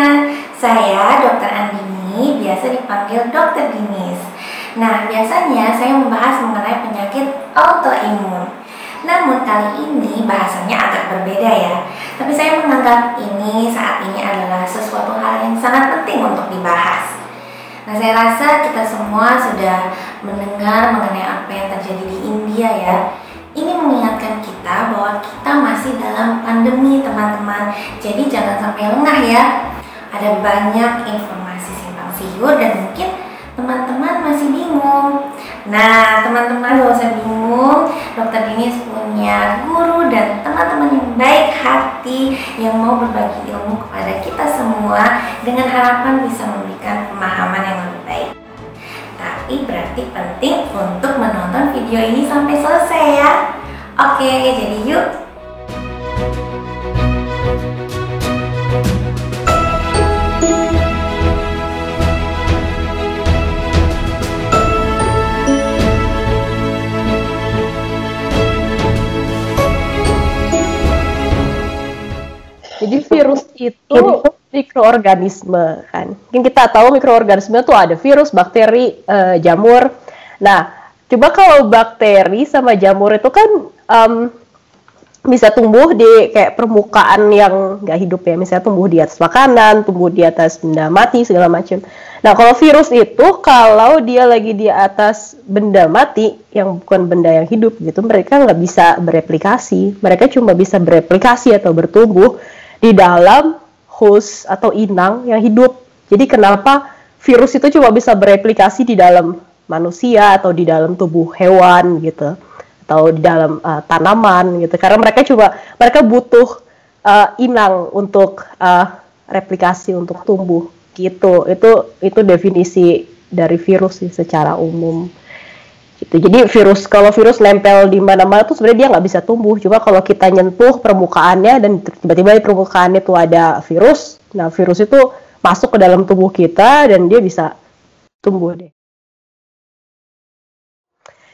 semuanya, saya Dr. Andini, biasa dipanggil Dr. Dinis. Nah, biasanya saya membahas mengenai penyakit autoimun. Namun kali ini bahasanya agak berbeda ya. Tapi saya menganggap saat ini adalah sesuatu hal yang sangat penting untuk dibahas. Nah, saya rasa kita semua sudah mendengar mengenai apa yang terjadi di India ya. Ini mengingatkan kita bahwa kita masih dalam pandemi, teman-teman. Jadi jangan sampai lengah ya. Ada banyak informasi simpang siur dan mungkin teman-teman masih bingung. Nah, teman-teman gak usah bingung. Dokter Dinis punya guru dan teman-teman yang baik hati yang mau berbagi ilmu kepada kita semua dengan harapan bisa memberikan pemahaman yang lebih baik. Tapi berarti penting untuk menonton video ini sampai selesai ya. Oke, jadi yuk. Jadi virus itu mikroorganisme kan. Mungkin kita tahu mikroorganisme itu ada virus, bakteri, jamur. Nah, coba kalau bakteri sama jamur itu kan bisa tumbuh di kayak permukaan yang nggak hidup ya. Misalnya tumbuh di atas makanan, tumbuh di atas benda mati segala macam. Nah, kalau virus itu kalau dia lagi di atas benda mati yang bukan benda yang hidup gitu, mereka nggak bisa bereplikasi. Mereka cuma bisa bereplikasi atau bertumbuh di dalam host atau inang yang hidup. Jadi kenapa virus itu cuma bisa bereplikasi di dalam manusia atau di dalam tubuh hewan gitu, atau di dalam tanaman gitu, karena mereka butuh inang untuk replikasi, untuk tumbuh gitu. Itu definisi dari virus sih secara umum gitu. Jadi kalau virus nempel di mana-mana tuh sebenarnya dia nggak bisa tumbuh. Cuma kalau kita nyentuh permukaannya dan tiba-tiba di permukaannya tuh ada virus, nah virus itu masuk ke dalam tubuh kita dan dia bisa tumbuh deh.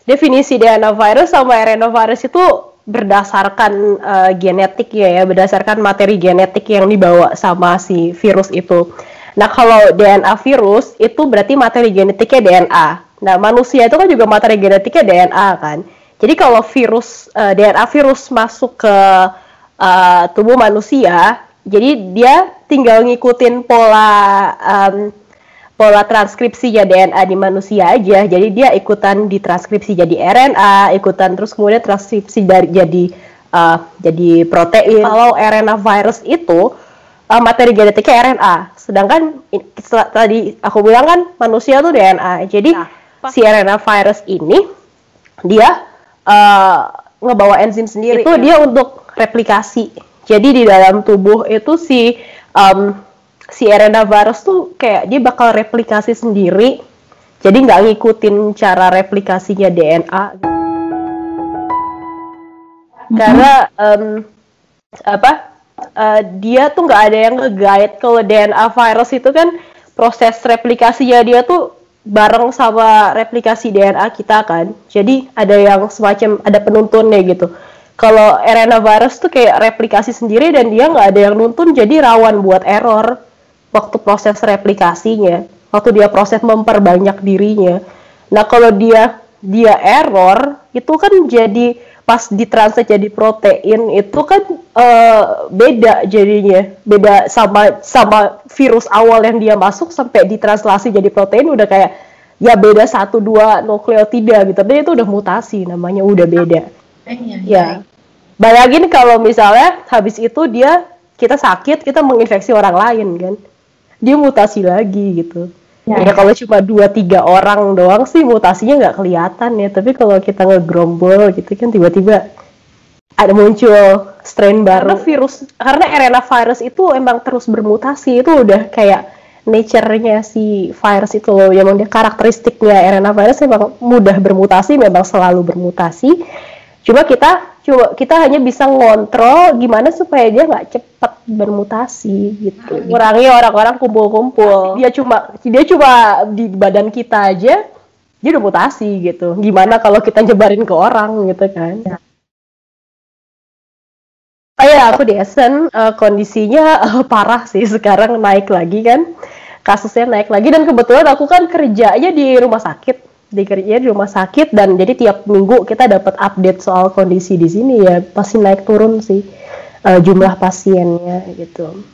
Definisi DNA virus sama RNA virus itu berdasarkan genetik ya, berdasarkan materi genetik yang dibawa sama si virus itu. Nah, kalau DNA virus itu berarti materi genetiknya DNA. Nah, manusia itu kan juga materi genetiknya DNA kan. Jadi kalau DNA virus masuk ke tubuh manusia, jadi dia tinggal ngikutin pola transkripsinya DNA di manusia aja. Jadi dia ikutan ditranskripsi jadi RNA, ikutan terus kemudian transkripsi jadi protein. Kalau RNA virus itu materi genetiknya RNA. Sedangkan tadi aku bilang kan manusia tuh DNA. Jadi si RNA virus ini dia ngebawa enzim sendiri. Itu dia untuk replikasi. Jadi di dalam tubuh itu si RNA virus tuh kayak dia bakal replikasi sendiri. Jadi nggak ngikutin cara replikasinya DNA. Karena dia tuh nggak ada yang nge-guide. Kalau DNA virus itu kan proses replikasinya dia tuh bareng sama replikasi DNA kita kan. Jadi ada yang semacam ada penuntunnya gitu. Kalau RNA virus tuh kayak replikasi sendiri dan dia nggak ada yang nuntun, jadi rawan buat error waktu proses replikasinya, waktu dia proses memperbanyak dirinya. Nah, kalau dia error, itu kan jadi pas ditranslate jadi protein itu kan beda jadinya, beda sama virus awal yang dia masuk sampai ditranslasi jadi protein udah kayak ya beda 1-2 nukleotida gitu, tapi itu udah mutasi namanya, udah beda. Ya, bayangin kalau misalnya habis itu kita sakit, kita menginfeksi orang lain kan, dia mutasi lagi gitu. Ya kalau cuma 2-3 orang doang sih mutasinya nggak kelihatan ya, tapi kalau kita ngegrombol gitu kan tiba-tiba ada muncul strain baru. Karena RNA virus itu emang terus bermutasi, itu udah kayak nature-nya si virus itu loh, yang dia karakteristiknya RNA virus memang mudah bermutasi, memang selalu bermutasi. Cuma kita hanya bisa ngontrol gimana supaya dia nggak cepat bermutasi gitu. Kurangi orang-orang kumpul-kumpul. Dia cuma di badan kita aja dia udah mutasi gitu. Gimana kalau kita nyebarin ke orang gitu kan? Oh ya, aku di Essen, kondisinya parah sih, sekarang naik lagi kan, kasusnya naik lagi, dan kebetulan aku kan kerjanya di rumah sakit, kerjanya di rumah sakit, dan jadi tiap minggu kita dapat update soal kondisi di sini ya, pasti naik turun sih jumlah pasiennya gitu.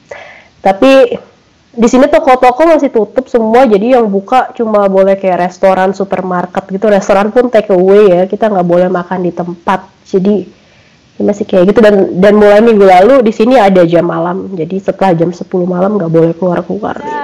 Tapi di sini toko-toko masih tutup semua, jadi yang buka cuma boleh kayak restoran, supermarket gitu. Restoran pun take away ya, kita nggak boleh makan di tempat. Jadi ya masih kayak gitu, dan mulai minggu lalu di sini ada jam malam. Jadi setelah jam 10 malam nggak boleh keluar-keluar gitu.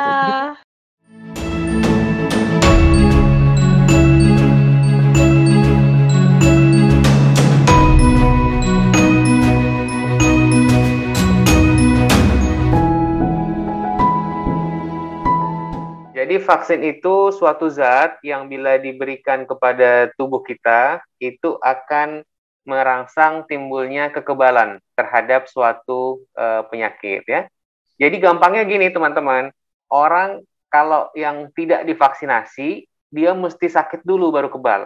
Jadi vaksin itu suatu zat yang bila diberikan kepada tubuh kita, itu akan merangsang timbulnya kekebalan terhadap suatu penyakit ya. Jadi gampangnya gini teman-teman, orang kalau yang tidak divaksinasi, dia mesti sakit dulu baru kebal.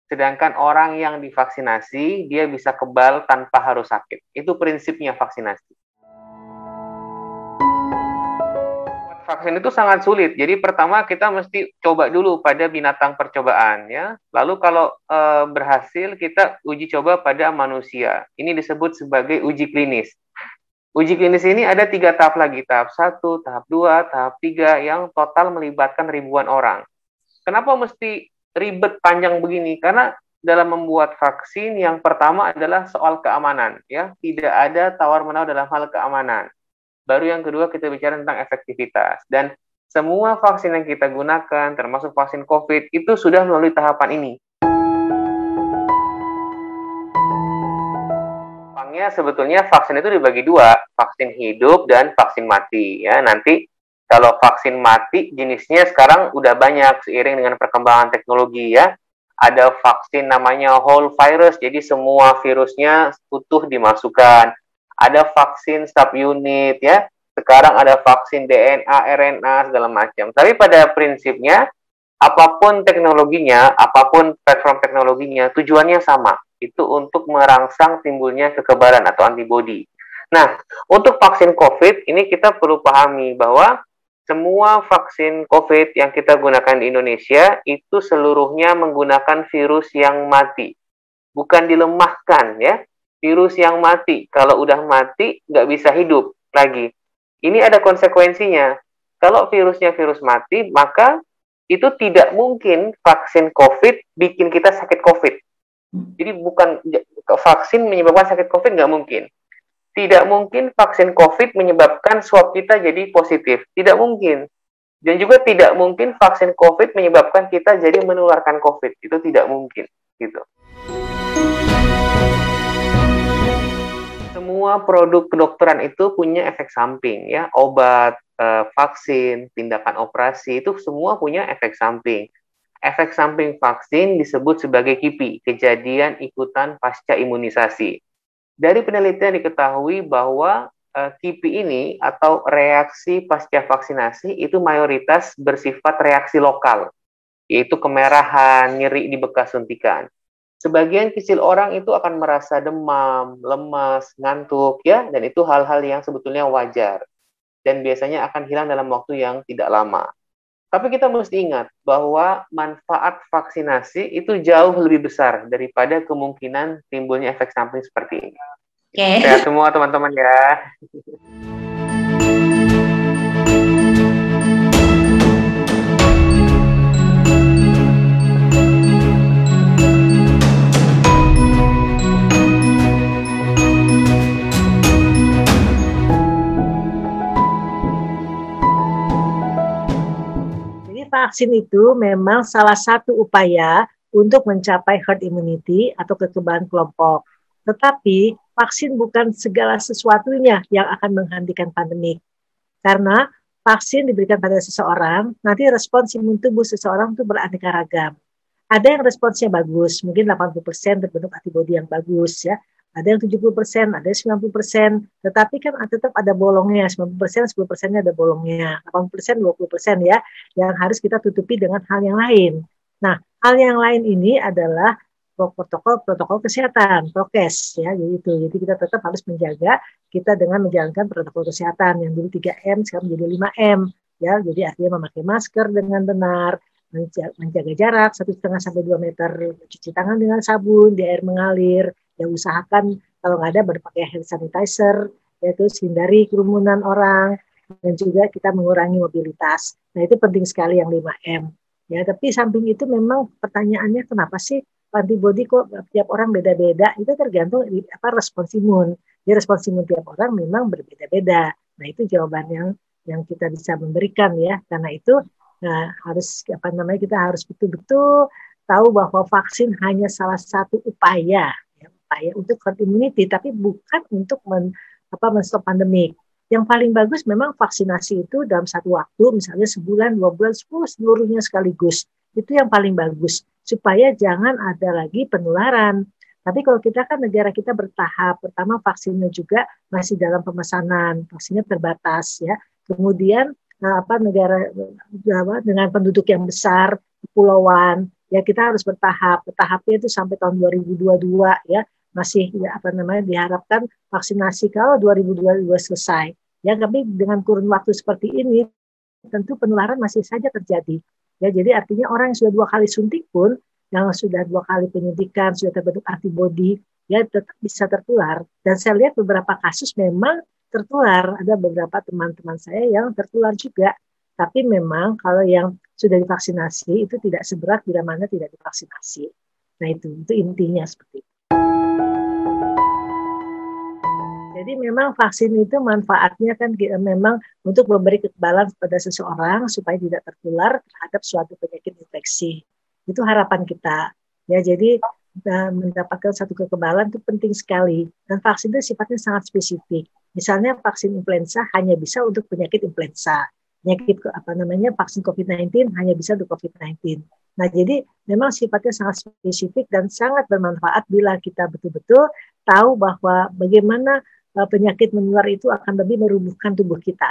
Sedangkan orang yang divaksinasi, dia bisa kebal tanpa harus sakit. Itu prinsipnya vaksinasi. Vaksin itu sangat sulit. Jadi pertama kita mesti coba dulu pada binatang percobaan ya. Lalu kalau berhasil kita uji coba pada manusia. Ini disebut sebagai uji klinis. Uji klinis ini ada 3 tahap lagi. Tahap 1, tahap 2, tahap 3 yang total melibatkan ribuan orang. Kenapa mesti ribet panjang begini? Karena dalam membuat vaksin yang pertama adalah soal keamanan ya. Tidak ada tawar-menawar dalam hal keamanan. Baru yang kedua kita bicara tentang efektivitas. Dan semua vaksin yang kita gunakan, termasuk vaksin COVID, itu sudah melalui tahapan ini. Sebetulnya vaksin itu dibagi 2, vaksin hidup dan vaksin mati. Ya, nanti kalau vaksin mati jenisnya sekarang udah banyak seiring dengan perkembangan teknologi ya. Ada vaksin namanya whole virus, jadi semua virusnya utuh dimasukkan. Ada vaksin subunit ya, sekarang ada vaksin DNA, RNA segala macam. Tapi pada prinsipnya apapun teknologinya, apapun platform teknologinya, tujuannya sama, itu untuk merangsang timbulnya kekebalan atau antibodi. Nah, untuk vaksin COVID ini kita perlu pahami bahwa semua vaksin COVID yang kita gunakan di Indonesia itu seluruhnya menggunakan virus yang mati, bukan dilemahkan ya. Virus yang mati, kalau udah mati nggak bisa hidup lagi. Ini ada konsekuensinya. Kalau virusnya virus mati, maka itu tidak mungkin vaksin COVID bikin kita sakit COVID. Jadi bukan vaksin menyebabkan sakit COVID, nggak mungkin. Tidak mungkin vaksin COVID menyebabkan swab kita jadi positif. Tidak mungkin. Dan juga tidak mungkin vaksin COVID menyebabkan kita jadi menularkan COVID. Itu tidak mungkin. Gitu. Semua produk kedokteran itu punya efek samping ya, obat, vaksin, tindakan operasi itu semua punya efek samping. Efek samping vaksin disebut sebagai KIPI, kejadian ikutan pasca imunisasi. Dari penelitian diketahui bahwa KIPI ini atau reaksi pasca vaksinasi itu mayoritas bersifat reaksi lokal, yaitu kemerahan, nyeri di bekas suntikan. Sebagian kecil orang itu akan merasa demam, lemas, ngantuk, ya, dan itu hal-hal yang sebetulnya wajar. Dan biasanya akan hilang dalam waktu yang tidak lama. Tapi kita mesti ingat bahwa manfaat vaksinasi itu jauh lebih besar daripada kemungkinan timbulnya efek samping seperti ini. Sehat semua teman-teman ya. Vaksin itu memang salah satu upaya untuk mencapai herd immunity atau kekebalan kelompok. Tetapi vaksin bukan segala sesuatunya yang akan menghentikan pandemik. Karena vaksin diberikan pada seseorang, nanti respons imun tubuh seseorang itu beraneka ragam. Ada yang responsnya bagus, mungkin 80% terbentuk antibodi yang bagus ya. Ada yang 70%, ada yang 90%, tetapi kan tetap ada bolongnya, 90%, 10%-nya ada bolongnya, 80%, 20% ya, yang harus kita tutupi dengan hal yang lain. Nah, hal yang lain ini adalah protokol kesehatan, prokes ya, jadi itu. Jadi kita tetap harus menjaga kita dengan menjalankan protokol kesehatan yang dulu 3M sekarang menjadi 5M ya. Jadi artinya memakai masker dengan benar, menjaga jarak 1,5 sampai 2 meter, mencuci tangan dengan sabun di air mengalir, ya usahakan kalau nggak ada berpakai hand sanitizer, yaitu hindari kerumunan orang, dan juga kita mengurangi mobilitas. Nah itu penting sekali yang 5M. Ya, tapi samping itu memang pertanyaannya kenapa sih antibodi kok tiap orang beda-beda? Itu tergantung respons imun. Jadi respons imun tiap orang memang berbeda-beda. Nah itu jawaban yang kita bisa memberikan ya. Karena itu harus kita harus betul-betul tahu bahwa vaksin hanya salah satu upaya untuk herd immunity, tapi bukan untuk men-stop pandemik. Yang paling bagus memang vaksinasi itu dalam satu waktu, misalnya sebulan, 2 bulan, seluruhnya sekaligus. Itu yang paling bagus, supaya jangan ada lagi penularan. Tapi kalau kita kan negara kita bertahap, pertama vaksinnya juga masih dalam pemesanan, vaksinnya terbatas ya. Kemudian negara dengan penduduk yang besar, kepulauan, ya kita harus bertahap. Bertahapnya itu sampai tahun 2022 ya. Masih diharapkan vaksinasi kalau 2022 selesai. Ya, tapi dengan kurun waktu seperti ini tentu penularan masih saja terjadi. Ya, jadi artinya orang yang sudah 2 kali suntik pun, yang sudah 2 kali penyuntikan, sudah terbentuk antibodi, ya tetap bisa tertular. Dan saya lihat beberapa kasus memang tertular. Ada beberapa teman-teman saya yang tertular juga. Tapi memang kalau yang sudah divaksinasi itu tidak seberat bila mana tidak divaksinasi. Nah itu intinya seperti itu. Jadi memang vaksin itu manfaatnya kan memang untuk memberi kekebalan kepada seseorang supaya tidak tertular terhadap suatu penyakit infeksi. Itu harapan kita. Ya, jadi mendapatkan satu kekebalan itu penting sekali. Dan vaksin itu sifatnya sangat spesifik. Misalnya vaksin influenza hanya bisa untuk penyakit influenza. Vaksin COVID-19 hanya bisa untuk COVID-19. Nah, jadi memang sifatnya sangat spesifik dan sangat bermanfaat bila kita betul-betul tahu bahwa bagaimana penyakit menular itu akan lebih merubuhkan tubuh kita.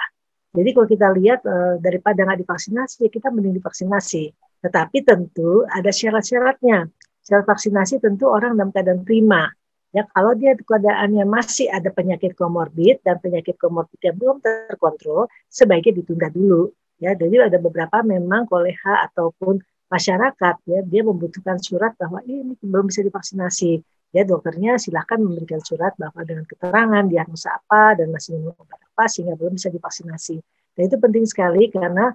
Jadi kalau kita lihat daripada nggak divaksinasi, kita mending divaksinasi. Tetapi tentu ada syarat-syaratnya. Syarat vaksinasi tentu orang dalam keadaan prima. Ya, kalau dia keadaannya masih ada penyakit komorbid dan penyakit komorbid yang belum terkontrol, sebaiknya ditunda dulu. Ya, jadi ada beberapa memang koleha ataupun masyarakat ya dia membutuhkan surat bahwa ini belum bisa divaksinasi. Ya, dokternya silakan memberikan surat bahwa dengan keterangan diagnosa apa dan masih minum obat apa sehingga belum bisa divaksinasi. Dan itu penting sekali karena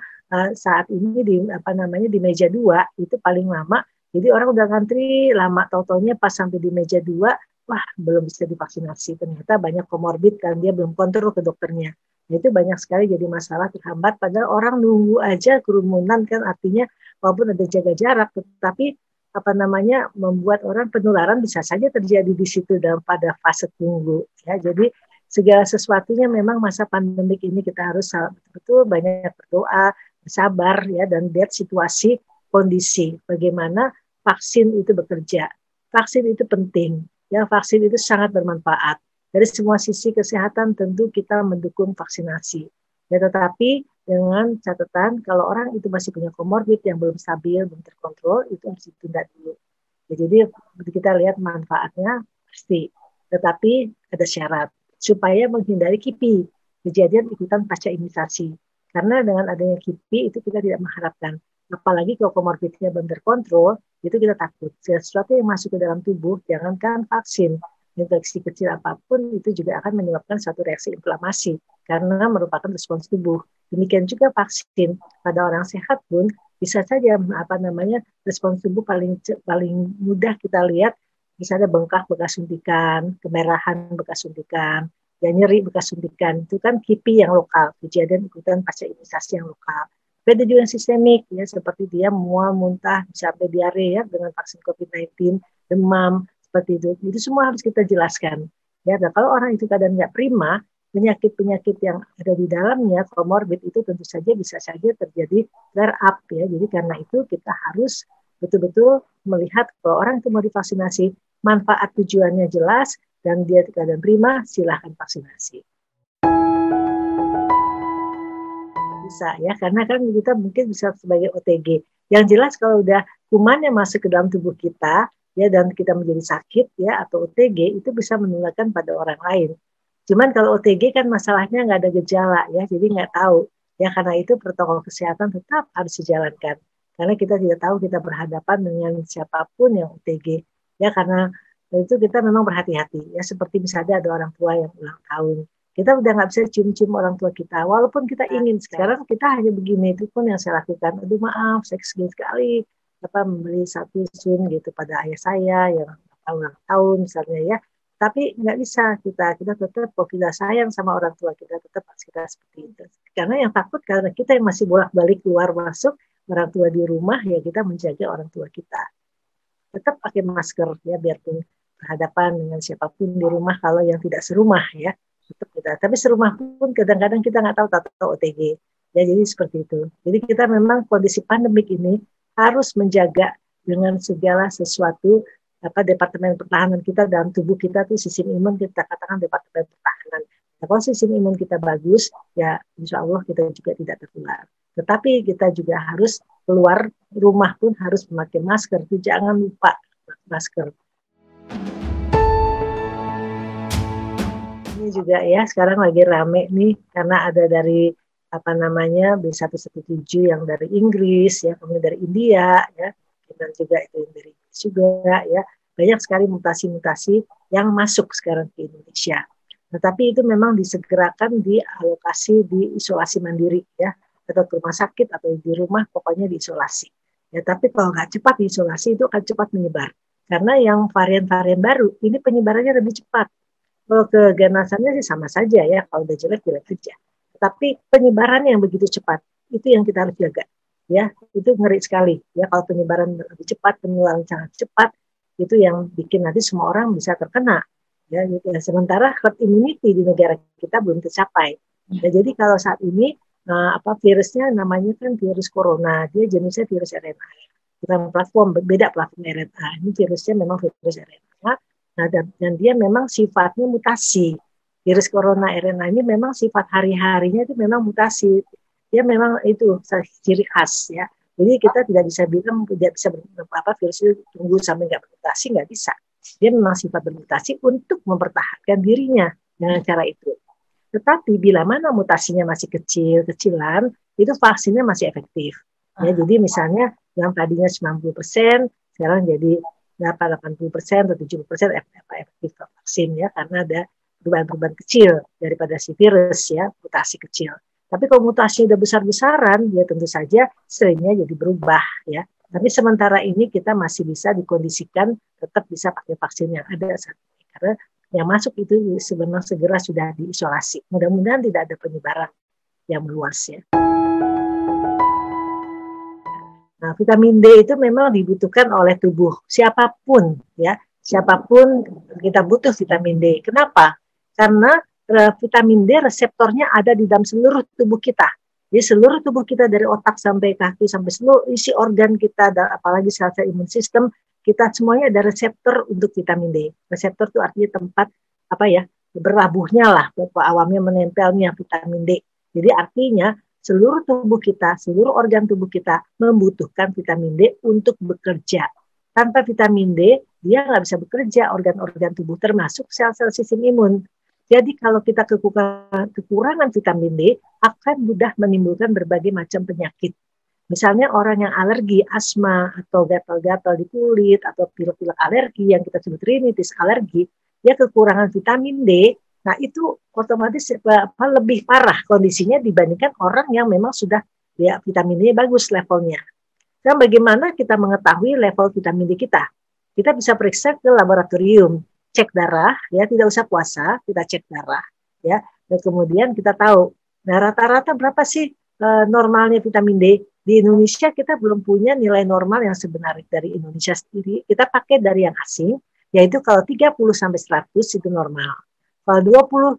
saat ini di meja 2 itu paling lama. Jadi orang udah ngantri lama, tau-taunya pas sampai di meja 2 wah belum bisa divaksinasi. Ternyata banyak komorbid kan dia belum kontrol ke dokternya. Itu banyak sekali jadi masalah terhambat. Padahal orang nunggu aja kerumunan kan artinya walaupun ada jaga jarak, tetapi membuat orang penularan bisa saja terjadi di situ dalam pada fase tunggu. Ya, jadi segala sesuatunya memang masa pandemik ini kita harus betul-betul banyak berdoa, bersabar ya dan lihat situasi kondisi bagaimana vaksin itu bekerja. Vaksin itu penting. Ya, vaksin itu sangat bermanfaat. Dari semua sisi kesehatan tentu kita mendukung vaksinasi. Ya, tetapi dengan catatan kalau orang itu masih punya komorbid yang belum stabil, belum terkontrol, itu harus ditunda dulu. Ya, jadi kita lihat manfaatnya pasti. Tetapi ada syarat supaya menghindari KIPI, kejadian ikutan pasca imunisasi. Karena dengan adanya KIPI itu kita tidak mengharapkan. Apalagi kalau komorbidnya belum terkontrol, itu kita takut. Sesuatu yang masuk ke dalam tubuh, jangankan vaksin, infeksi kecil apapun, itu juga akan menyebabkan suatu reaksi inflamasi, karena merupakan respons tubuh. Demikian juga vaksin pada orang sehat pun, bisa saja respons tubuh paling mudah kita lihat, misalnya bengkak bekas suntikan, kemerahan bekas suntikan, ya nyeri bekas suntikan, itu kan KIPI yang lokal, kejadian ikutan pasca imunisasi yang lokal. Ada juga yang sistemik, ya seperti dia mual, muntah, bisa sampai diare ya dengan vaksin COVID-19, demam, seperti itu. Itu semua harus kita jelaskan. Ya, dan kalau orang itu keadaan nggak prima, penyakit-penyakit yang ada di dalamnya, komorbid itu tentu saja bisa saja terjadi flare up ya. Jadi karena itu kita harus betul-betul melihat kalau orang itu mau divaksinasi, manfaat tujuannya jelas dan dia keadaan prima, silahkan vaksinasi. Bisa ya, karena kan kita mungkin bisa sebagai OTG. Yang jelas kalau udah kuman yang masuk ke dalam tubuh kita, ya dan kita menjadi sakit ya atau OTG itu bisa menularkan pada orang lain. Cuman kalau OTG kan masalahnya nggak ada gejala ya, jadi nggak tahu. Ya karena itu protokol kesehatan tetap harus dijalankan. Karena kita tidak tahu kita berhadapan dengan siapapun yang OTG. Ya karena itu kita memang berhati-hati. Ya seperti misalnya ada orang tua yang ulang tahun. Kita udah nggak bisa cium-cium orang tua kita. Walaupun kita ingin sekarang kita hanya begini, itu pun yang saya lakukan. Aduh maaf, saya kesini sekali membeli satu sun gitu pada ayah saya yang ulang tahun misalnya ya. Tapi nggak bisa kita tetap kalau kita sayang sama orang tua kita tetap harus kita seperti itu. Karena yang takut karena kita yang masih bolak-balik keluar masuk orang tua di rumah ya kita menjaga orang tua kita. Tetap pakai masker ya biarpun berhadapan dengan siapapun di rumah kalau yang tidak serumah ya tetap kita. Tapi serumah pun kadang-kadang kita nggak tahu OTG. Ya jadi seperti itu. Jadi kita memang kondisi pandemik ini harus menjaga dengan segala sesuatu departemen pertahanan kita dalam tubuh kita tuh sistem imun kita katakan departemen pertahanan. Nah, kalau sistem imun kita bagus, ya insya Allah kita juga tidak tertular. Tetapi kita juga harus keluar rumah pun harus memakai masker. Itu jangan lupa masker. Ini juga ya sekarang lagi rame nih karena ada dari B117 yang dari Inggris ya, kemudian dari India ya. Dan juga itu dari juga ya banyak sekali mutasi-mutasi yang masuk sekarang ke Indonesia. Tetapi itu memang disegerakan dialokasi di isolasi mandiri ya atau ke rumah sakit atau di rumah pokoknya diisolasi. Ya tapi kalau nggak cepat diisolasi itu akan cepat menyebar karena yang varian-varian baru ini penyebarannya lebih cepat. Kalau keganasannya sih sama saja ya kalau udah jelek saja. Tapi penyebarannya yang begitu cepat itu yang kita harus jaga. Ya, itu ngeri sekali. Ya, kalau penyebaran lebih cepat, penularan sangat cepat, itu yang bikin nanti semua orang bisa terkena. Ya, gitu. Sementara herd immunity di negara kita belum tercapai. Ya, jadi kalau saat ini virusnya namanya kan virus corona, dia jenisnya virus RNA. Bukan beda platform RNA. Ini virusnya memang virus RNA. Nah, dan dia memang sifatnya mutasi. Virus corona RNA ini memang sifat hari-harinya itu memang mutasi. Dia memang itu ciri khas ya. Jadi kita tidak bisa bilang tidak bisa virus itu tunggu sampai nggak bermutasi, nggak bisa. Dia memang sifat bermutasi untuk mempertahankan dirinya dengan cara itu. Tetapi bila mana mutasinya masih kecilan, itu vaksinnya masih efektif. Ya, jadi misalnya yang tadinya 90%, sekarang jadi 80% atau 70% efektif vaksin ya, karena ada perubahan-perubahan kecil daripada si virus ya, mutasi kecil. Tapi kalau mutasinya udah besar-besaran, ya tentu saja strain-nya jadi berubah ya. Tapi sementara ini kita masih bisa dikondisikan tetap bisa pakai vaksin yang ada saat ini. Karena yang masuk itu sebenarnya segera sudah diisolasi. Mudah-mudahan tidak ada penyebaran yang meluas ya. Nah, vitamin D itu memang dibutuhkan oleh tubuh siapapun ya. Siapapun kita butuh vitamin D. Kenapa? Karena vitamin D reseptornya ada di dalam seluruh tubuh kita. Jadi seluruh tubuh kita dari otak sampai kaki sampai seluruh isi organ kita, dan apalagi sel-sel imun sistem kita semuanya ada reseptor untuk vitamin D. Reseptor itu artinya tempat berlabuhnya lah, awamnya menempelnya vitamin D. Jadi artinya seluruh tubuh kita, seluruh organ tubuh kita membutuhkan vitamin D untuk bekerja. Tanpa vitamin D dia nggak bisa bekerja organ-organ tubuh termasuk sel-sel sistem imun. Jadi kalau kita kekurangan vitamin D akan mudah menimbulkan berbagai macam penyakit. Misalnya orang yang alergi, asma, atau gatal-gatal di kulit, atau pilek-pilek alergi yang kita sebut rinitis alergi, dia kekurangan vitamin D, nah itu otomatis lebih parah kondisinya dibandingkan orang yang memang sudah ya vitamin D bagus levelnya. Dan bagaimana kita mengetahui level vitamin D kita? Kita bisa periksa ke laboratorium. Cek darah, ya tidak usah puasa, kita cek darah, ya. Dan kemudian kita tahu, nah rata-rata berapa sih normalnya vitamin D di Indonesia? Kita belum punya nilai normal yang sebenarnya dari Indonesia sendiri. Kita pakai dari yang asing, yaitu kalau 30 sampai 100 itu normal. Kalau 21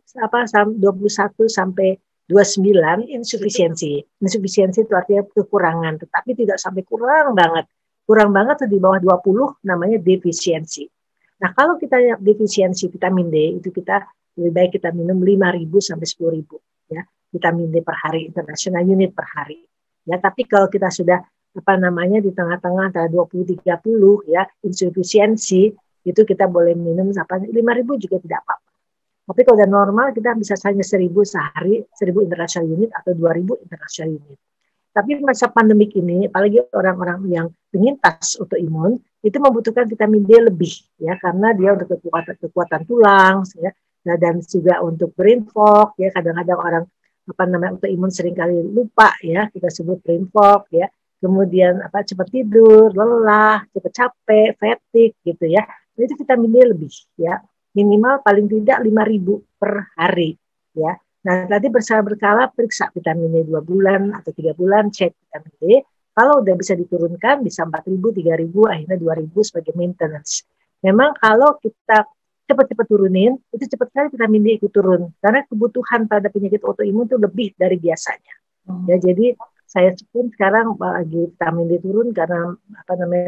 sampai 29 insufisiensi. Insufisiensi itu artinya kekurangan, tetapi tidak sampai kurang banget. Kurang banget itu di bawah 20 namanya defisiensi. Nah, kalau kita defisiensi vitamin D, itu kita lebih baik kita minum 5.000 sampai 10.000 ya, vitamin D per hari, international unit per hari. Ya, tapi kalau kita sudah di tengah-tengah antara 20-30 ya, insufisiensi, itu kita boleh minum 5.000 juga tidak apa-apa. Tapi kalau udah normal kita bisa hanya 1.000 sehari, 1.000 international unit atau 2.000 international unit. Tapi masa pandemik ini, apalagi orang-orang yang penyintas autoimun, itu membutuhkan vitamin D lebih, ya, karena dia untuk kekuatan tulang, ya, dan juga untuk brain fog, ya, kadang-kadang orang autoimun seringkali lupa, ya, kita sebut brain fog, ya, kemudian cepat tidur, lelah, cepat capek, fatigue, gitu ya, itu vitamin D lebih, ya, minimal paling tidak 5.000 per hari, ya. Nah, tadi berkala periksa vitamin D 2 bulan atau 3 bulan, cek vitamin D. Kalau udah bisa diturunkan, bisa 4.000, 3.000, akhirnya 2.000 sebagai maintenance. Memang kalau kita cepat-cepat turunin, itu cepat sekali vitamin D ikut turun. Karena kebutuhan pada penyakit autoimun itu lebih dari biasanya. Ya, jadi saya pun sekarang lagi vitamin D turun karena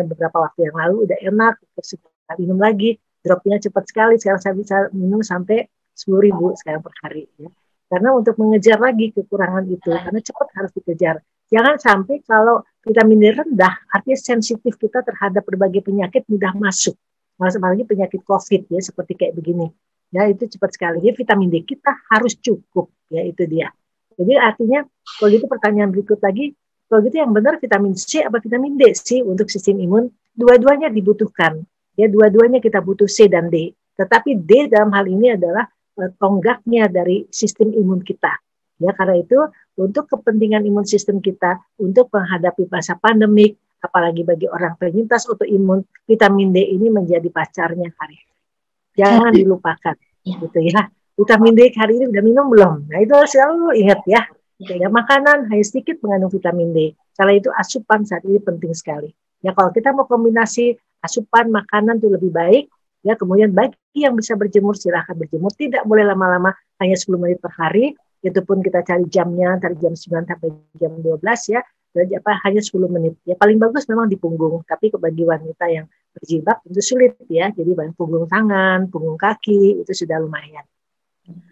beberapa waktu yang lalu udah enak, terus kita minum lagi, dropnya cepat sekali. Sekarang saya bisa minum sampai 10.000 sekarang per hari. Ya. Karena untuk mengejar lagi kekurangan itu, karena cepat harus dikejar. Jangan sampai kalau vitamin D rendah, artinya sensitif kita terhadap berbagai penyakit mudah masuk. Apalagi penyakit COVID ya, seperti kayak begini. Ya, itu cepat sekali. Jadi vitamin D kita harus cukup, ya itu dia. Jadi artinya, kalau gitu pertanyaan berikut lagi, kalau gitu yang benar vitamin C apa vitamin D sih untuk sistem imun? Dua-duanya dibutuhkan. Ya, dua-duanya kita butuh C dan D. Tetapi D dalam hal ini adalah tonggaknya dari sistem imun kita. Ya, karena itu untuk kepentingan imun sistem kita untuk menghadapi masa pandemik, apalagi bagi orang penyintas autoimun, vitamin D ini menjadi pacarnya hari. Jangan dilupakan, gitu ya. Vitamin D hari ini udah minum belum? Nah, itu selalu ingat ya. Ya, makanan hanya sedikit mengandung vitamin D. Karena itu asupan saat ini penting sekali. Ya, kalau kita mau kombinasi asupan makanan itu lebih baik. Ya, kemudian bagi yang bisa berjemur, silahkan berjemur. Tidak boleh lama-lama, hanya 10 menit per hari. Itu pun kita cari jamnya, dari jam 9 sampai jam 12 ya. Hanya 10 menit. Ya, paling bagus memang di punggung. Tapi bagi wanita yang berjilbab itu sulit ya. Jadi punggung tangan, punggung kaki, itu sudah lumayan.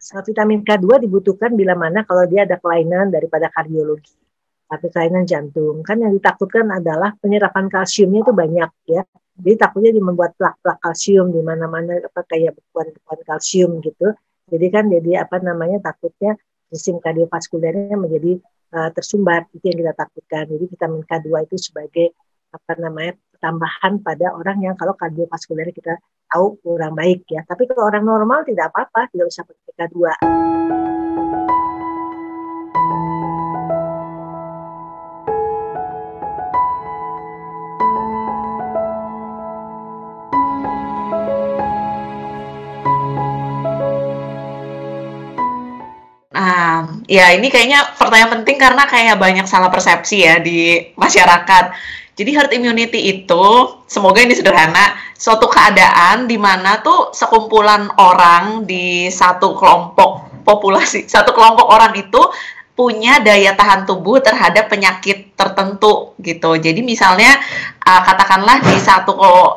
Vitamin K2 dibutuhkan bila mana kalau dia ada kelainan daripada kardiologi. Tapi kelainan jantung. Kan yang ditakutkan adalah penyerapan kalsiumnya itu banyak ya. Jadi takutnya dia membuat plak-plak kalsium di mana-mana kayak bekuan-bekuan kalsium gitu. Jadi kan takutnya sistem kardiovaskulernya menjadi tersumbat. Itu yang kita takutkan. Jadi vitamin K2 itu sebagai tambahan pada orang yang kalau kardiovaskuler kita tahu kurang baik ya. Tapi kalau orang normal tidak apa-apa, tidak usah pakai K2. Ya ini kayaknya pertanyaan penting karena kayak banyak salah persepsi ya di masyarakat. Jadi herd immunity itu, semoga ini sederhana, suatu keadaan di mana tuh sekumpulan orang di satu kelompok populasi, satu kelompok orang itu punya daya tahan tubuh terhadap penyakit tertentu gitu. Jadi misalnya katakanlah di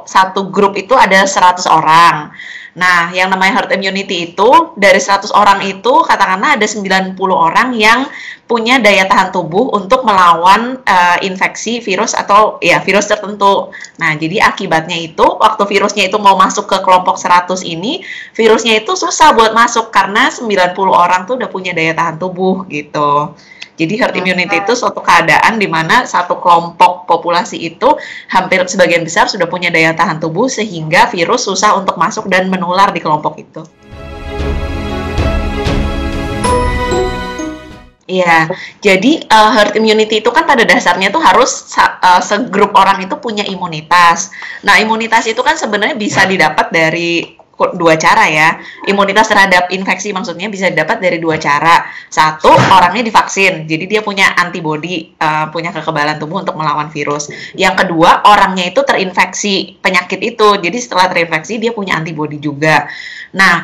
satu grup itu ada 100 orang. Nah, yang namanya herd immunity itu, dari 100 orang itu, katakanlah ada 90 orang yang punya daya tahan tubuh untuk melawan infeksi virus atau ya virus tertentu. Nah, jadi akibatnya itu, waktu virusnya itu mau masuk ke kelompok 100 ini, virusnya itu susah buat masuk karena 90 orang tuh udah punya daya tahan tubuh gitu. Jadi herd immunity itu suatu keadaan di mana satu kelompok populasi itu hampir sebagian besar sudah punya daya tahan tubuh sehingga virus susah untuk masuk dan menular di kelompok itu. Iya, jadi herd immunity itu kan pada dasarnya tuh harus segrup orang itu punya imunitas. Nah, imunitas itu kan sebenarnya bisa didapat dari dua cara ya. Imunitas terhadap infeksi maksudnya bisa didapat dari dua cara. Satu, orangnya divaksin, jadi dia punya antibodi, punya kekebalan tubuh untuk melawan virus. Yang kedua, orangnya itu terinfeksi penyakit itu, jadi setelah terinfeksi dia punya antibodi juga. Nah,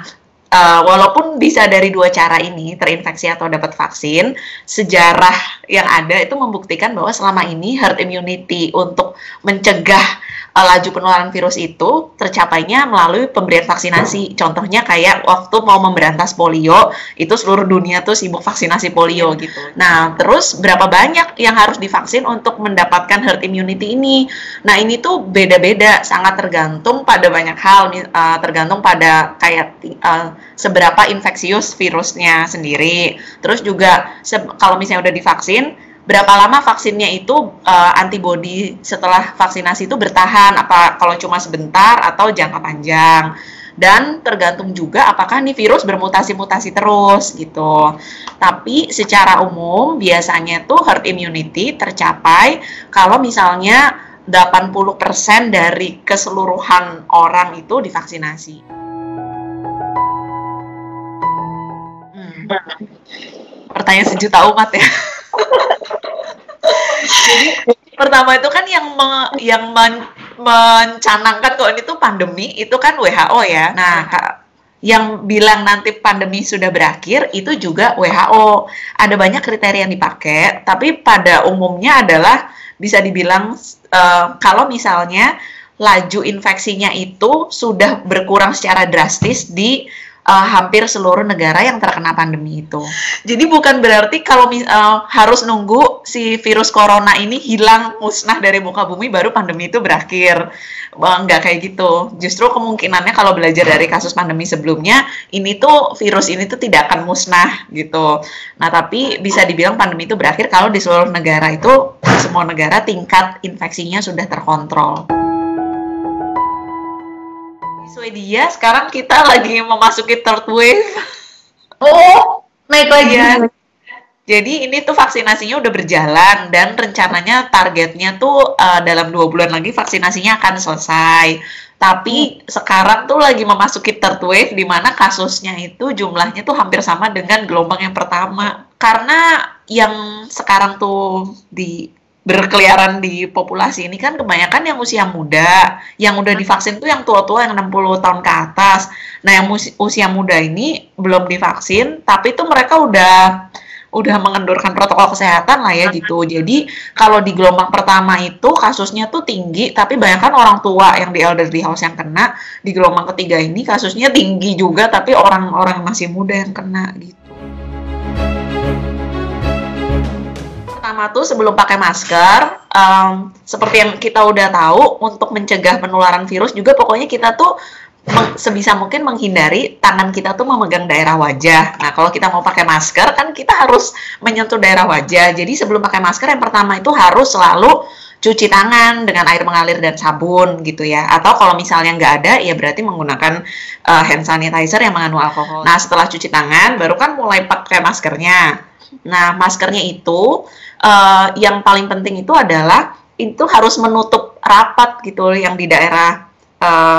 walaupun bisa dari dua cara ini, terinfeksi atau dapat vaksin, sejarah yang ada itu membuktikan bahwa selama ini herd immunity untuk mencegah laju penularan virus itu tercapainya melalui pemberian vaksinasi. Contohnya kayak waktu mau memberantas polio, itu seluruh dunia tuh sibuk vaksinasi polio gitu. Nah, terus berapa banyak yang harus divaksin untuk mendapatkan herd immunity ini? Nah, ini tuh beda-beda, sangat tergantung pada banyak hal, tergantung pada kayak seberapa infeksius virusnya sendiri. Terus juga kalau misalnya udah divaksin, berapa lama vaksinnya itu antibodi setelah vaksinasi itu bertahan, apa kalau cuma sebentar atau jangka panjang. Dan tergantung juga apakah nih virus bermutasi-mutasi terus gitu. Tapi secara umum biasanya tuh herd immunity tercapai kalau misalnya 80% dari keseluruhan orang itu divaksinasi. Pertanyaan sejuta umat ya. Jadi pertama itu kan yang mencanangkan kalau ini tuh pandemi itu kan WHO ya. Nah, yang bilang nanti pandemi sudah berakhir itu juga WHO. Ada banyak kriteria yang dipakai, tapi pada umumnya adalah bisa dibilang kalau misalnya laju infeksinya itu sudah berkurang secara drastis di hampir seluruh negara yang terkena pandemi itu. Jadi bukan berarti kalau harus nunggu si virus corona ini hilang, musnah dari muka bumi baru pandemi itu berakhir. Nggak kayak gitu. Justru kemungkinannya kalau belajar dari kasus pandemi sebelumnya, virus ini tuh tidak akan musnah gitu. Nah, tapi bisa dibilang pandemi itu berakhir kalau di seluruh negara itu, semua negara tingkat infeksinya sudah terkontrol. Swedia sekarang kita lagi memasuki third wave. Oh, naik lagi ya. Jadi ini tuh vaksinasinya udah berjalan dan rencananya targetnya tuh dalam 2 bulan lagi vaksinasinya akan selesai. Tapi sekarang tuh lagi memasuki third wave di mana kasusnya itu jumlahnya tuh hampir sama dengan gelombang yang pertama. Karena yang sekarang tuh berkeliaran di populasi ini kan kebanyakan yang usia muda, yang udah divaksin tuh yang tua-tua yang 60 tahun ke atas. Nah, yang usia muda ini belum divaksin, tapi tuh mereka udah mengendurkan protokol kesehatan lah ya gitu. Jadi kalau di gelombang pertama itu kasusnya tuh tinggi, tapi banyak kan orang tua yang di elderly house yang kena. Di gelombang ketiga ini kasusnya tinggi juga, tapi orang-orang masih muda yang kena gitu. Pertama tuh sebelum pakai masker, seperti yang kita udah tahu, untuk mencegah penularan virus juga pokoknya kita tuh sebisa mungkin menghindari tangan kita tuh memegang daerah wajah. Nah, kalau kita mau pakai masker kan kita harus menyentuh daerah wajah. Jadi sebelum pakai masker yang pertama itu harus selalu cuci tangan dengan air mengalir dan sabun gitu ya. Atau kalau misalnya nggak ada, ya berarti menggunakan hand sanitizer yang mengandung alkohol. Nah, setelah cuci tangan baru kan mulai pakai maskernya. Nah, maskernya itu yang paling penting itu adalah itu harus menutup rapat gitu, yang di daerah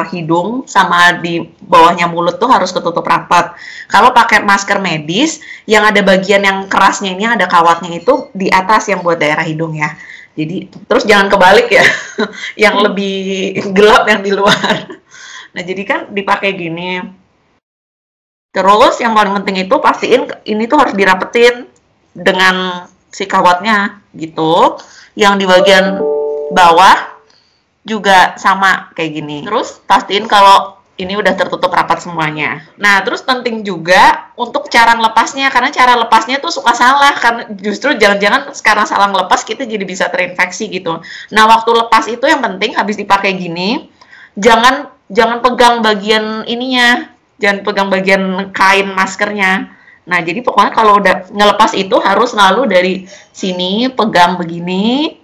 hidung sama di bawahnya mulut tuh harus ketutup rapat. Kalau pakai masker medis, yang ada bagian yang kerasnya ini, ada kawatnya itu di atas yang buat daerah hidung ya. Jadi terus jangan kebalik ya, yang lebih gelap yang di luar. Nah, jadi kan dipakai gini. Terus yang paling penting itu pastiin ini tuh harus dirapetin dengan si kawatnya gitu. Yang di bagian bawah juga sama kayak gini. Terus pastiin kalau ini udah tertutup rapat semuanya. Nah, terus penting juga untuk cara lepasnya, karena cara lepasnya tuh suka salah, karena justru jangan-jangan sekarang salah ngelepas kita jadi bisa terinfeksi gitu. Nah, waktu lepas itu yang penting habis dipakai gini, jangan pegang bagian ininya, jangan pegang bagian kain maskernya. Nah, jadi pokoknya kalau udah ngelepas itu harus selalu dari sini pegang begini,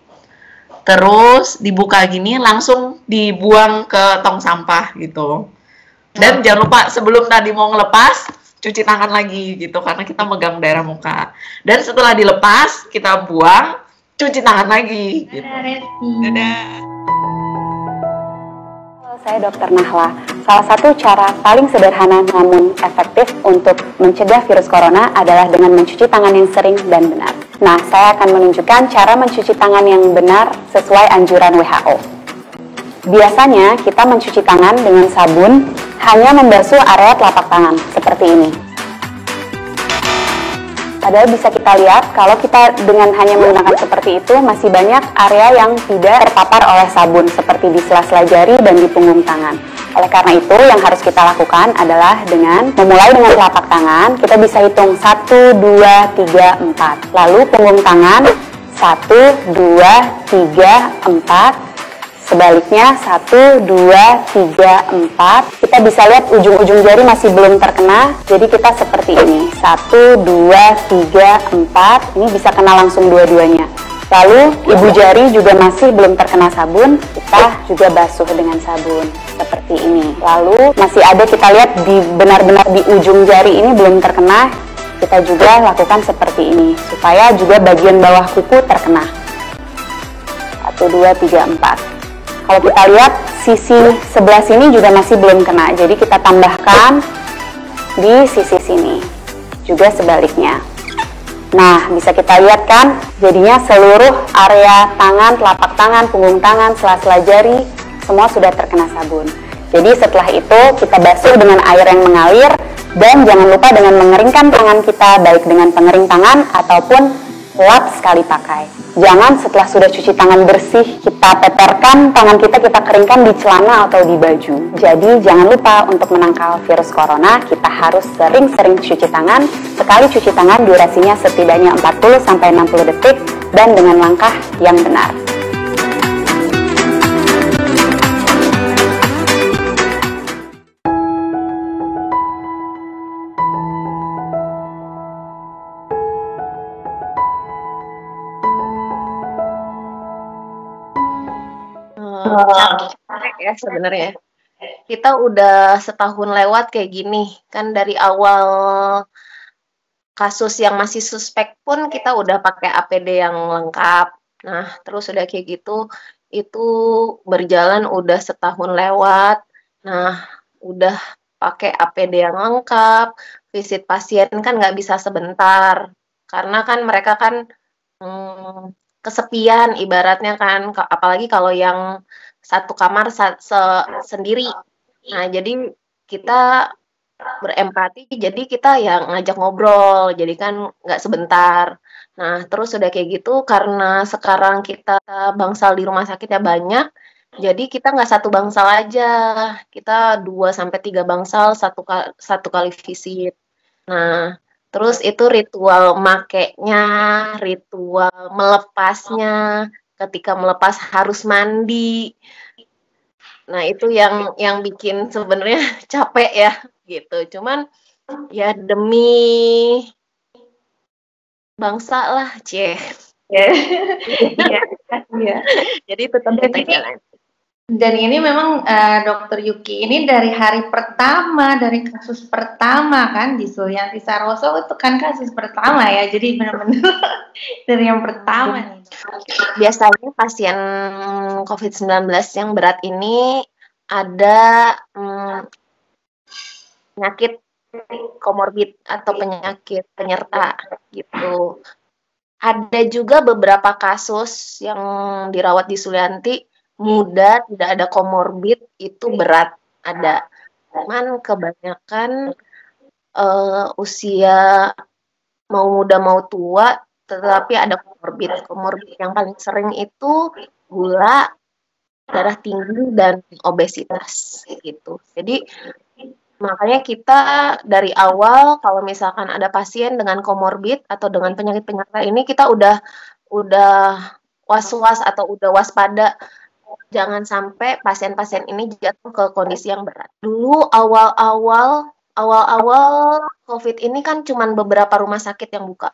terus dibuka gini, langsung dibuang ke tong sampah gitu. Dan jangan lupa sebelum tadi mau ngelepas, cuci tangan lagi gitu, karena kita megang daerah muka. Dan setelah dilepas, kita buang, cuci tangan lagi gitu. Dadah. Halo, saya Dr. Nahla. Salah satu cara paling sederhana namun efektif untuk mencegah virus corona adalah dengan mencuci tangan yang sering dan benar. Nah, saya akan menunjukkan cara mencuci tangan yang benar sesuai anjuran WHO. Biasanya kita mencuci tangan dengan sabun hanya membasuh area telapak tangan, seperti ini. Padahal bisa kita lihat kalau kita dengan hanya menggunakan seperti itu masih banyak area yang tidak terpapar oleh sabun seperti di sela-sela jari dan di punggung tangan. Oleh karena itu yang harus kita lakukan adalah dengan memulai dengan telapak tangan, kita bisa hitung 1, 2, 3, 4. Lalu punggung tangan 1, 2, 3, 4. Sebaliknya 1, 2, 3, 4. Kita bisa lihat ujung-ujung jari masih belum terkena. Jadi kita seperti ini. 1, 2, 3, 4. Ini bisa kena langsung dua-duanya. Lalu ibu jari juga masih belum terkena sabun. Kita juga basuh dengan sabun. Seperti ini. Lalu masih ada kita lihat di benar-benar di ujung jari ini belum terkena. Kita juga lakukan seperti ini. Supaya juga bagian bawah kuku terkena. 1, 2, 3, 4. Kalau kita lihat sisi sebelah sini juga masih belum kena, jadi kita tambahkan di sisi sini, juga sebaliknya. Nah, bisa kita lihat kan, jadinya seluruh area tangan, telapak tangan, punggung tangan, sela-sela jari, semua sudah terkena sabun. Jadi setelah itu kita basuh dengan air yang mengalir, dan jangan lupa dengan mengeringkan tangan kita, baik dengan pengering tangan ataupun lap sekali pakai. Jangan setelah sudah cuci tangan bersih, kita teterkan tangan kita keringkan di celana atau di baju. Jadi jangan lupa untuk menangkal virus corona, kita harus sering-sering cuci tangan. Sekali cuci tangan durasinya setidaknya 40-60 detik dan dengan langkah yang benar. Capek ya sebenarnya. Kita udah setahun lewat kayak gini, kan dari awal kasus yang masih suspek pun kita udah pakai APD yang lengkap. Nah, terus udah kayak gitu, itu berjalan udah setahun lewat. Nah, udah pakai APD yang lengkap, visit pasien kan nggak bisa sebentar, karena kan mereka kan kesepian ibaratnya kan, apalagi kalau yang satu kamar sendiri. Nah, jadi kita berempati, jadi kita yang ngajak ngobrol, jadi kan nggak sebentar. Nah, terus udah kayak gitu, karena sekarang kita bangsal di rumah sakitnya banyak, jadi kita nggak satu bangsal aja, kita 2-3 bangsal satu kali visit. Nah, terus itu ritual makainya, ritual melepasnya, ketika melepas harus mandi. Nah, itu yang bikin sebenarnya capek ya, gitu. Cuman ya demi bangsa lah, Cie. Iya. Jadi tetap kita jalan. Dan ini memang Dokter Yuki ini dari hari pertama, dari kasus pertama kan di Sulianti Saroso itu kan kasus pertama ya, jadi benar-benar dari yang pertama nih. Biasanya pasien COVID-19 yang berat ini ada penyakit komorbid atau penyakit penyerta gitu. Ada juga beberapa kasus yang dirawat di Sulianti muda, tidak ada komorbid, itu berat ada. Cuman kebanyakan usia mau muda mau tua, tetapi ada komorbid. Komorbid yang paling sering itu gula, darah tinggi, dan obesitas gitu. Jadi makanya kita dari awal kalau misalkan ada pasien dengan komorbid atau dengan penyakit penyerta ini, kita udah was-was atau udah waspada. Jangan sampai pasien-pasien ini jatuh ke kondisi yang berat. Dulu awal-awal COVID ini kan cuma beberapa rumah sakit yang buka.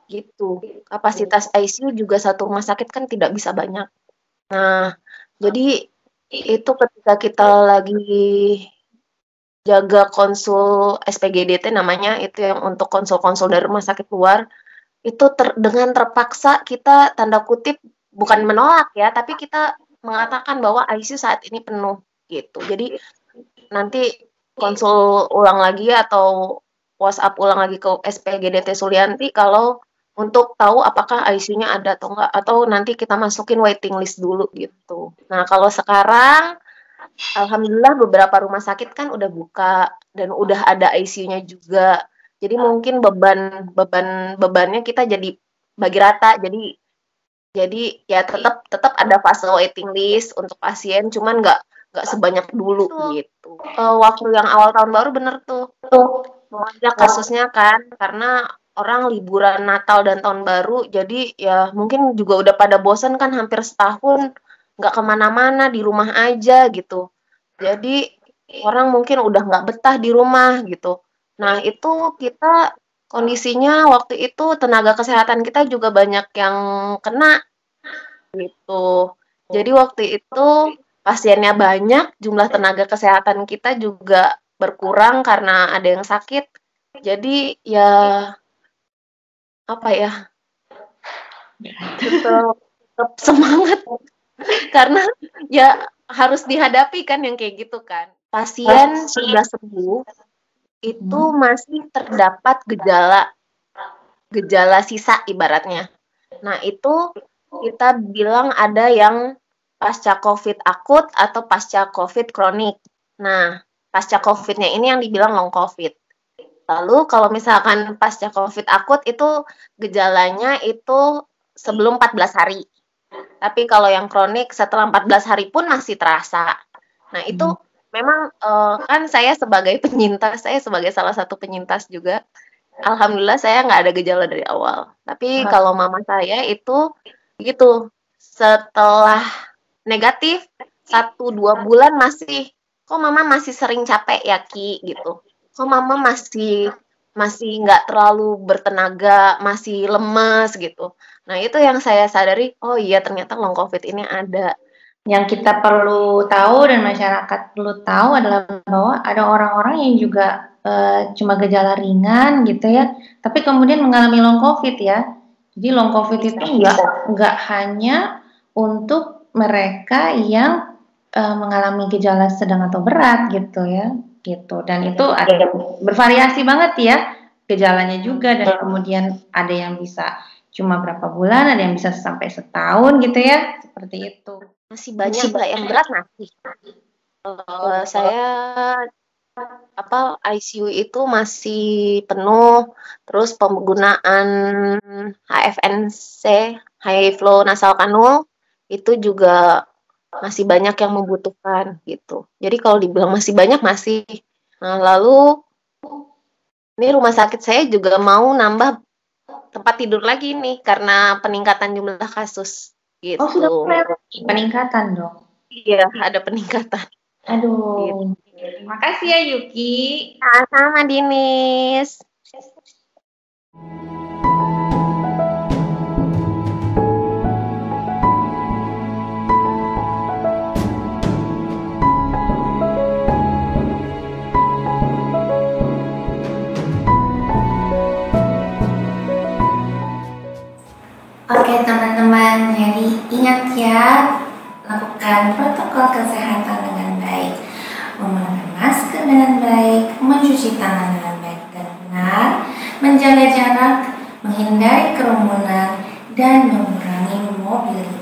Gitu. Kapasitas ICU juga satu rumah sakit kan tidak bisa banyak. Nah, jadi itu ketika kita lagi jaga konsul SPGDT namanya, itu yang untuk konsul-konsul dari rumah sakit luar, itu dengan terpaksa kita tanda kutip bukan menolak ya, tapi kita mengatakan bahwa ICU saat ini penuh gitu. Jadi nanti konsul ulang lagi atau WhatsApp ulang lagi ke SPGDT Sulianti kalau untuk tahu apakah ICU-nya ada atau enggak, atau nanti kita masukin waiting list dulu gitu. Nah, kalau sekarang alhamdulillah beberapa rumah sakit kan udah buka dan udah ada ICU-nya juga. Jadi mungkin bebannya kita jadi bagi rata. Jadi ya tetap ada fase waiting list untuk pasien, cuman nggak sebanyak dulu gitu. Waktu yang awal tahun baru bener tuh melonjak kasusnya kan, karena orang liburan Natal dan tahun baru, jadi ya mungkin juga udah pada bosan kan, hampir setahun nggak kemana-mana, di rumah aja gitu. Jadi orang mungkin udah nggak betah di rumah gitu. Nah itu kita kondisinya waktu itu tenaga kesehatan kita juga banyak yang kena gitu. Jadi waktu itu pasiennya banyak, jumlah tenaga kesehatan kita juga berkurang karena ada yang sakit. Jadi ya apa ya, tetap semangat karena ya harus dihadapi kan yang kayak gitu kan. Pasien sudah sembuh itu masih terdapat gejala sisa ibaratnya. Nah, itu kita bilang ada yang pasca COVID akut atau pasca COVID kronik. Nah, pasca COVID-nya ini yang dibilang long COVID. Lalu kalau misalkan pasca COVID akut itu gejalanya itu sebelum 14 hari. Tapi kalau yang kronik setelah 14 hari pun masih terasa. Nah, itu memang kan saya sebagai penyintas, saya sebagai salah satu penyintas juga, alhamdulillah saya nggak ada gejala dari awal. Tapi kalau mama saya itu gitu, setelah negatif 1-2 bulan kok mama masih sering capek ya Ki gitu. Kok mama masih nggak terlalu bertenaga, masih lemes gitu. Nah itu yang saya sadari, oh iya ternyata long COVID ini ada. Yang kita perlu tahu dan masyarakat perlu tahu adalah bahwa ada orang-orang yang juga cuma gejala ringan gitu ya, tapi kemudian mengalami long COVID ya. Jadi long COVID itu nggak hanya untuk mereka yang mengalami gejala sedang atau berat gitu ya, gitu. Dan itu ada bervariasi banget ya gejalanya juga, dan kemudian ada yang bisa cuma berapa bulan, ada yang bisa sampai setahun gitu ya, seperti itu. Masih banyak lah yang berat masih. Saya ICU itu masih penuh, terus penggunaan HFNC, high flow nasal kanul, itu juga masih banyak yang membutuhkan gitu. Jadi kalau dibilang masih banyak, masih. Nah, lalu ini rumah sakit saya juga mau nambah tempat tidur lagi nih karena peningkatan jumlah kasus gitu. Oh, sudah peningkatan dong. Iya, ada peningkatan. Aduh. Gitu. Terima kasih ya Yuki. Sama Dinis. Oke teman-teman, jadi ingat ya, lakukan protokol kesehatan dengan baik, menggunakan masker dengan baik, mencuci tangan dengan baik dan benar, menjaga jarak, menghindari kerumunan, dan mengurangi mobilitas.